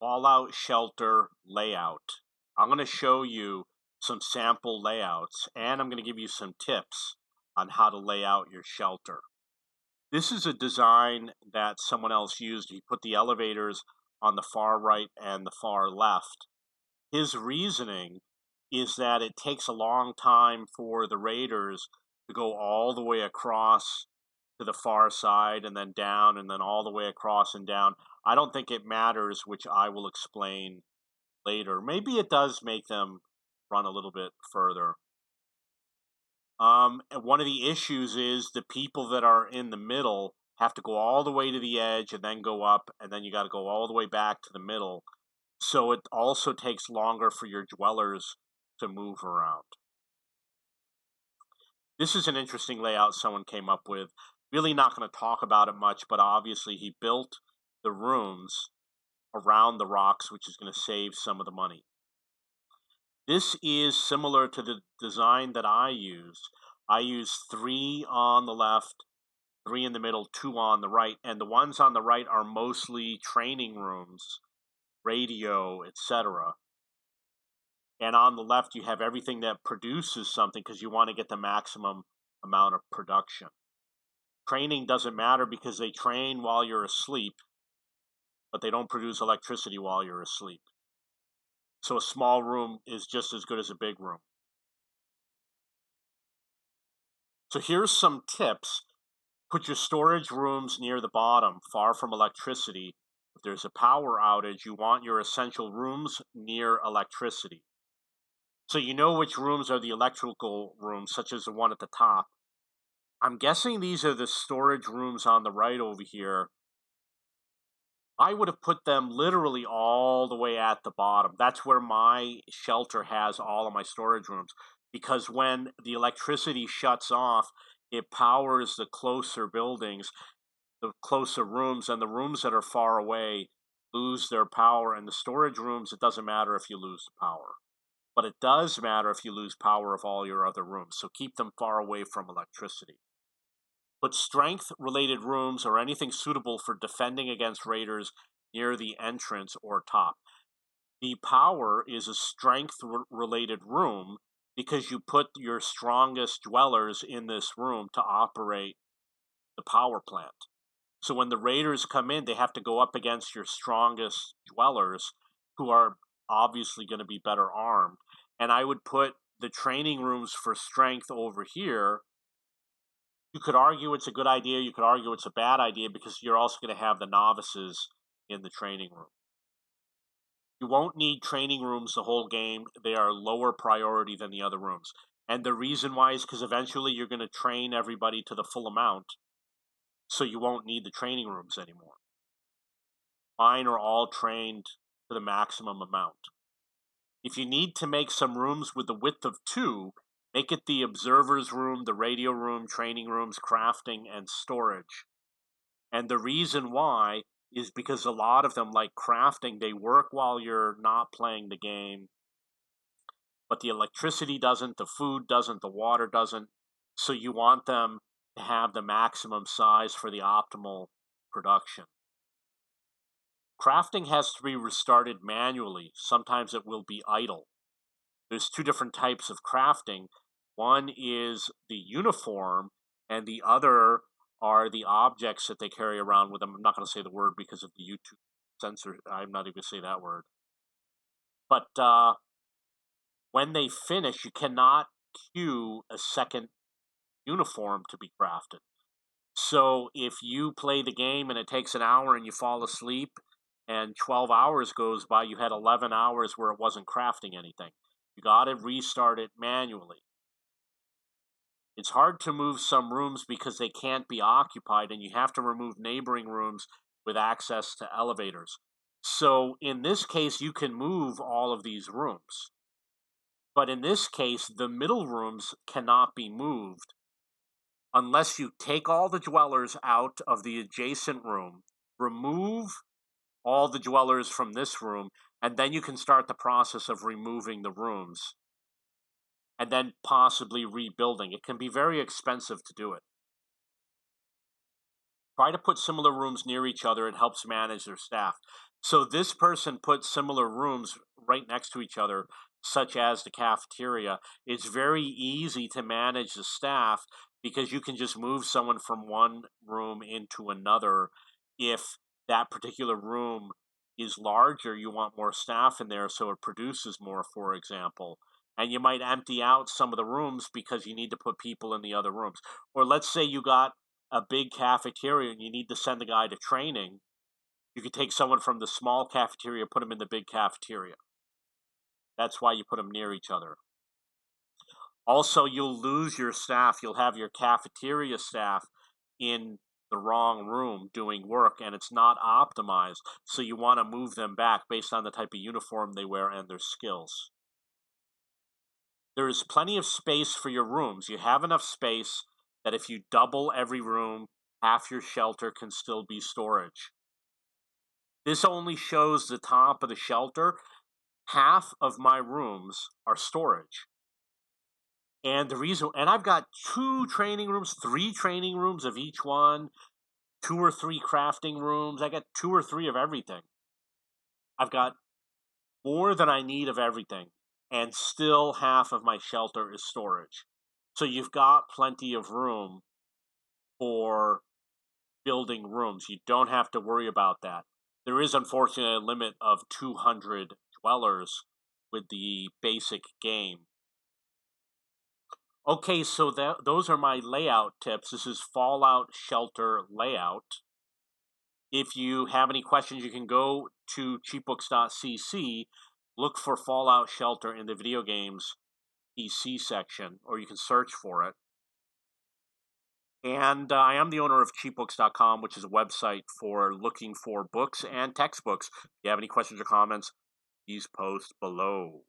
Fallout Shelter layout. I'm going to show you some sample layouts and I'm going to give you some tips on how to lay out your shelter. This is a design that someone else used. He put the elevators on the far right and the far left. His reasoning is that it takes a long time for the raiders to go all the way across to the far side and then down and then all the way across and down. I don't think it matters, which I will explain later. Maybe it does make them run a little bit further. And one of the issues is the people that are in the middle have to go all the way to the edge and then go up, and then you got to go all the way back to the middle. So it also takes longer for your dwellers to move around. This is an interesting layout someone came up with. Really not going to talk about it much, but obviously he built the rooms around the rocks, which is going to save some of the money. This is similar to the design that I use. I use 3 on the left, 3 in the middle, 2 on the right, and the ones on the right are mostly training rooms, radio, etc. And on the left, you have everything that produces something because you want to get the maximum amount of production. Training doesn't matter because they train while you're asleep, but they don't produce electricity while you're asleep. So a small room is just as good as a big room. So here's some tips. Put your storage rooms near the bottom, far from electricity. If there's a power outage, you want your essential rooms near electricity. So you know which rooms are the electrical rooms, such as the one at the top. I'm guessing these are the storage rooms on the right over here. I would have put them literally all the way at the bottom. That's where my shelter has all of my storage rooms, because when the electricity shuts off, it powers the closer buildings, the closer rooms, and the rooms that are far away lose their power. And the storage rooms, it doesn't matter if you lose the power, but it does matter if you lose power of all your other rooms. So keep them far away from electricity. Put strength-related rooms or anything suitable for defending against raiders near the entrance or top. The power is a strength-related room because you put your strongest dwellers in this room to operate the power plant. So when the raiders come in, they have to go up against your strongest dwellers who are obviously going to be better armed. And I would put the training rooms for strength over here. You could argue it's a good idea, you could argue it's a bad idea because you're also going to have the novices in the training room. You won't need training rooms the whole game. They are lower priority than the other rooms. And the reason why is because eventually you're going to train everybody to the full amount, so you won't need the training rooms anymore. Mine are all trained to the maximum amount. If you need to make some rooms with the width of 2, make it the observer's room, the radio room, training rooms, crafting, and storage. And the reason why is because a lot of them, like crafting, they work while you're not playing the game, but the electricity doesn't, the food doesn't, the water doesn't. So you want them to have the maximum size for the optimal production. Crafting has to be restarted manually. Sometimes it will be idle. There's 2 different types of crafting. One is the uniform, and the other are the objects that they carry around with them. I'm not going to say the word because of the YouTube censor. I'm not even going to say that word. But when they finish, you cannot queue a second uniform to be crafted. So if you play the game and it takes an hour and you fall asleep and 12 hours goes by, you had 11 hours where it wasn't crafting anything. You got to restart it manually. It's hard to move some rooms because they can't be occupied, and you have to remove neighboring rooms with access to elevators. So in this case, you can move all of these rooms. But in this case, the middle rooms cannot be moved unless you take all the dwellers out of the adjacent room, remove all the dwellers from this room, and then you can start the process of removing the rooms and then possibly rebuilding. It can be very expensive to do it. Try to put similar rooms near each other. It helps manage their staff. So this person put similar rooms right next to each other, such as the cafeteria. It's very easy to manage the staff because you can just move someone from one room into another. If that particular room is larger, you want more staff in there so it produces more, for example. And you might empty out some of the rooms because you need to put people in the other rooms. Or let's say you got a big cafeteria and you need to send a guy to training. You could take someone from the small cafeteria, put them in the big cafeteria. That's why you put them near each other. Also, you'll lose your staff. You'll have your cafeteria staff in the wrong room doing work, and it's not optimized. So you want to move them back based on the type of uniform they wear and their skills. There is plenty of space for your rooms. You have enough space that if you double every room, half your shelter can still be storage. This only shows the top of the shelter. Half of my rooms are storage. And the reason, and I've got 2 training rooms, 3 training rooms of each one, 2 or 3 crafting rooms. I got 2 or 3 of everything. I've got more than I need of everything, and still half of my shelter is storage. So you've got plenty of room for building rooms. You don't have to worry about that. There is unfortunately a limit of 200 dwellers with the basic game. Okay, so those are my layout tips. This is Fallout Shelter layout. If you have any questions, you can go to cheapbooks.cc, look for Fallout Shelter in the video games PC section, or you can search for it. And I am the owner of cheapbooks.com, which is a website for looking for books and textbooks. If you have any questions or comments, please post below.